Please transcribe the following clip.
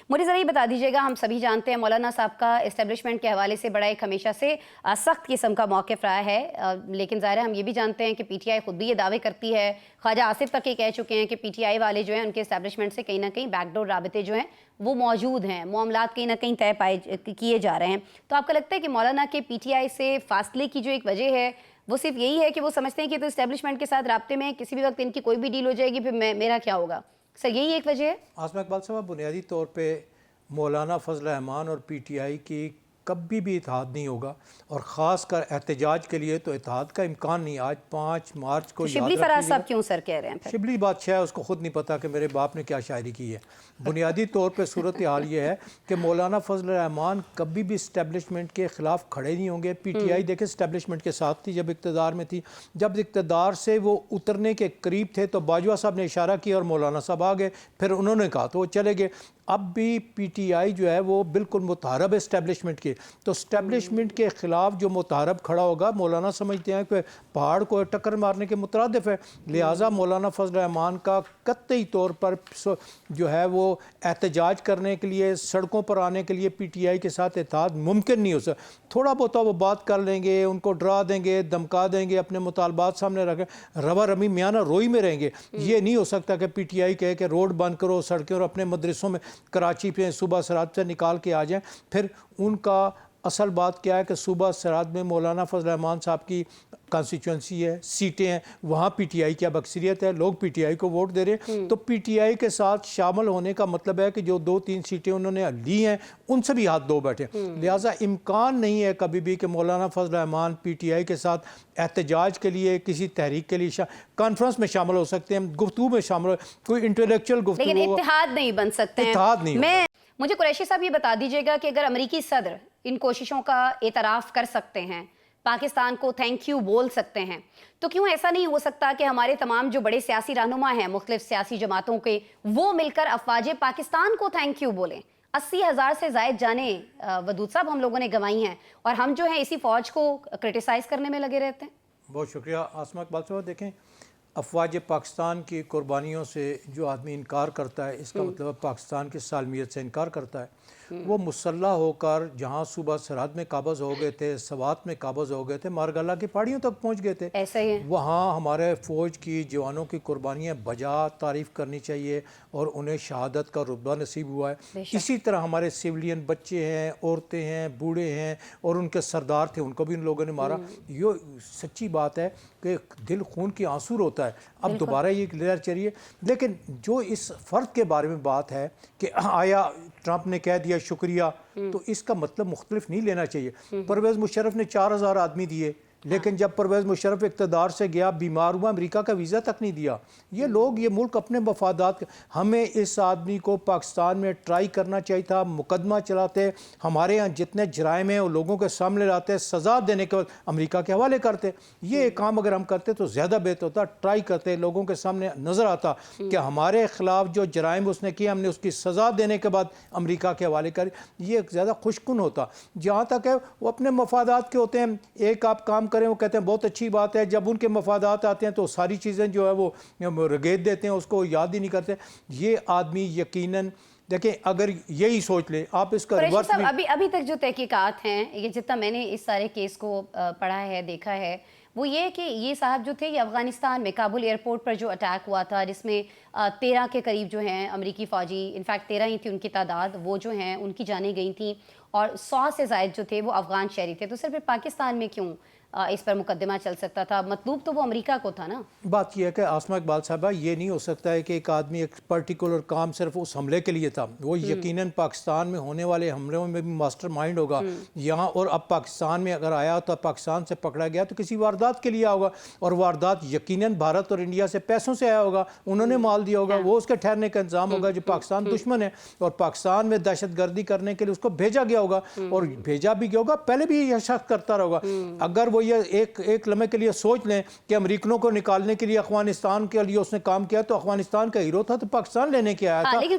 मुझे ज़रा ये बता दीजिएगा, हम सभी जानते हैं मौलाना साहब का इस्टेब्लिशमेंट के हवाले से बड़ा एक हमेशा से सख्त किस्म का मौक़िफ़ रहा है, लेकिन ज़ाहिर है हम ये भी जानते हैं कि पीटीआई ख़ुद भी ये दावे करती है, ख्वाजा आसिफ तक ये कह चुके हैं कि पीटीआई वाले जो हैं उनके इस्टेब्लिशमेंट से कहीं ना कहीं बैकडोर राबते जो हैं वो मौजूद हैं, मामलात कहीं ना कहीं तय किए जा रहे हैं। तो आपको लगता है कि मौलाना के पीटीआई से फासले की जो एक वजह है वो सिर्फ यही है कि वो समझते हैं कि तो इस्टेब्लिशमेंट के साथ राब्ते में किसी भी वक्त इनकी कोई भी डील हो जाएगी, फिर मेरा क्या होगा? सर यही एक वजह है? आसमा इकबाल साहब, बुनियादी तौर पे मौलाना फजल रहमान और पीटीआई की कभी भी इत्तेहाद नहीं होगा, और ख़ास कर एहतजाज के लिए तो इत्तेहाद का इम्कान नहीं। आज 5 मार्च को शिबली फराज साहब क्यों सर कह रहे हैं? शिबली बादशाह है, उसको ख़ुद नहीं पता कि मेरे बाप ने क्या शायरी की है। बुनियादी तौर पे सूरत हाल ये है कि मौलाना फजल रहमान कभी भी इस्टेब्लिशमेंट के ख़िलाफ़ खड़े नहीं होंगे। पीटीआई देखे इस्टेब्लिशमेंट के साथ थी जब इक़्तिदार में थी, जब इक़्तिदार से वो उतरने के करीब थे तो बाजवा साहब ने इशारा किया और मौलाना साहब आ गए, फिर उन्होंने कहा तो वो चले गए। अब भी पीटीआई जो है वो बिल्कुल मुतहरब है इस्टेब्लिशमेंट के, तो इस्टेब्लिशमेंट के ख़िलाफ़ जो मुतहरब खड़ा होगा, मौलाना समझते हैं कि पहाड़ को टक्कर मारने के मुतरादिफ है। लिहाजा मौलाना फजल रहमान का कतई तौर पर जो है वो एहतजाज करने के लिए, सड़कों पर आने के लिए पीटीआई के साथ इत्तेहाद मुमकिन नहीं हो सकता। थोड़ा बहुत वो बात कर लेंगे, उनको डरा देंगे, धमका देंगे, अपने मुतालबात सामने रखें, रवा रमी मियाना रोई में रहेंगे। ये नहीं हो सकता कि पीटीआई कहे कि रोड बंद करो, सड़कें और अपने मदरसों में कराची पे सूबा सराद से निकाल के आ जाएं। फिर उनका असल बात क्या है कि सूबा सराद में मौलाना फजल रहमान साहब की कॉन्स्टिट्यूंसी है, सीटें हैं, वहाँ पीटीआई की अब अक्सरियत है, लोग पीटीआई को वोट दे रहे हैं। तो पीटीआई के साथ शामिल होने का मतलब है कि जो 2-3 सीटें उन्होंने ली हैं उनसे भी हाथ धो बैठे। लिहाजा इम्कान नहीं है कभी भी कि मौलाना फजल रहमान पीटीआई के साथ एहतजाज के लिए, किसी तहरीक के लिए कॉन्फ्रेंस में शामिल हो सकते हैं, गुफ्तगू में शामिल हो, कोई इंटेलेक्चुअल गुफ्तगू, लेकिन इत्तेहाद नहीं बन सकते हैं। इत्तेहाद नहीं। मुझे कुरैशी साहब ये बता दीजिएगा कि अगर अमरीकी सदर इन कोशिशों का एतराफ़ कर सकते हैं, पाकिस्तान को थैंक यू बोल सकते हैं, तो क्यों ऐसा नहीं हो सकता कि हमारे तमाम जो बड़े सियासी रहनुमा हैं मुख्तलिफ सियासी जमातों के, वो मिलकर अफवाज पाकिस्तान को थैंक यू बोलें? 80,000 से ज़ायद जाने वदूद साहब हम लोगों ने गंवाई हैं, और हम जो है इसी फ़ौज को क्रिटिसाइज़ करने में लगे रहते हैं। बहुत शुक्रिया आसमा इकबाल साहब। देखें, अफवाज पाकिस्तान की कुर्बानियों से जो आदमी इनकार करता है, इसका मतलब पाकिस्तान की सालमियत से इनकार करता है। वो मुसल्ला होकर जहाँ सूबा सरहद में काबज़ हो गए थे, सवात में काबज़ हो गए थे, मारगला की पहाड़ियों तक पहुँच गए थे। ऐसा ही है। वहाँ हमारे फ़ौज की जवानों की कुर्बानियाँ बजा तारीफ़ करनी चाहिए और उन्हें शहादत का रुतबा नसीब हुआ है। इसी तरह हमारे सिविलियन बच्चे हैं, औरतें हैं, बूढ़े हैं, और उनके सरदार थे, उनको भी उन लोगों ने मारा। ये सच्ची बात है कि दिल खून की आंसू रोता है। अब दोबारा ये लहर चलिए, लेकिन जो इस फ़र्द के बारे में बात है कि आया ट्रंप ने कह दिया शुक्रिया, तो इसका मतलब मुख्तलिफ नहीं लेना चाहिए। परवेज़ मुशर्रफ ने 4,000 आदमी दिए, लेकिन जब परवेज़ मुशर्रफ इक़्तिदार से गया, बीमार हुआ, अमेरिका का वीज़ा तक नहीं दिया। ये लोग, ये मुल्क अपने मफादात, हमें इस आदमी को पाकिस्तान में ट्राई करना चाहिए था, मुकदमा चलाते, हमारे यहाँ जितने जराइम हैं वो लोगों के सामने लाते, सज़ा देने के बाद अमेरिका के हवाले करते। ये काम अगर हम करते तो ज़्यादा बेहतर होता, ट्राई करते, लोगों के सामने नज़र आता कि हमारे ख़िलाफ़ जो जराइम उसने किया, हमने उसकी सज़ा देने के बाद अमेरिका के हवाले कर, ये ज़्यादा खुशकुन होता। जहाँ तक है वो अपने मफादात के होते हैं, एक आप काम करें वो कहते हैं बहुत अच्छी बात है, जब उनके मफादात आते हैं तो सारी चीज़ें जो है वो रगेद देते हैं, उसको याद ही नहीं करते। ये आदमी यकीनन, देखें, अगर यही सोच ले आप, इसका रिवर्स भी अभी तक जो तहकीकात हैं, ये जितना मैंने इस सारे केस को पढ़ा है, देखा है, वो ये कि ये साहब जो थे, ये अफ़गानिस्तान में काबुल एयरपोर्ट पर जो अटैक हुआ था, जिसमें 13 के करीब जो हैं अमरीकी फ़ौजी, इनफैक्ट 13 ही थी उनकी तादाद, वो जो हैं उनकी जानें गई थी, और 100 से ज़ायद जो थे वो अफ़गान शहरी थे। तो सिर्फ पाकिस्तान में क्यों इस पर मुकदमा चल सकता था? मतलूब तो वो अमेरिका को था ना। बात यह है कि आसमा इकबाल साहबा, ये नहीं हो सकता है कि एक आदमी एक पर्टिकुलर काम सिर्फ उस हमले के लिए था। वो यकीनन पाकिस्तान में होने वाले हमलों में भी मास्टर माइंड होगा यहाँ, और अब पाकिस्तान में अगर आया तो पाकिस्तान से पकड़ा गया तो किसी वारदात के लिए आया होगा, और वारदात यकीनन भारत और इंडिया से पैसों से आया होगा, उन्होंने माल दिया होगा, वो उसके ठहरने का इंतजाम होगा। जो पाकिस्तान दुश्मन है और पाकिस्तान में दहशत गर्दी करने के लिए उसको भेजा गया होगा, और भेजा भी गया होगा, पहले भी यह शख्स करता रहेगा। अगर वो ये एक लम्हे के लिए सोच लें कि अमरीकनों को निकालने के लिए अफगानिस्तान के लिए उसने काम किया, तो अफगानिस्तान का हीरो था तो पाकिस्तान लेने के आया था।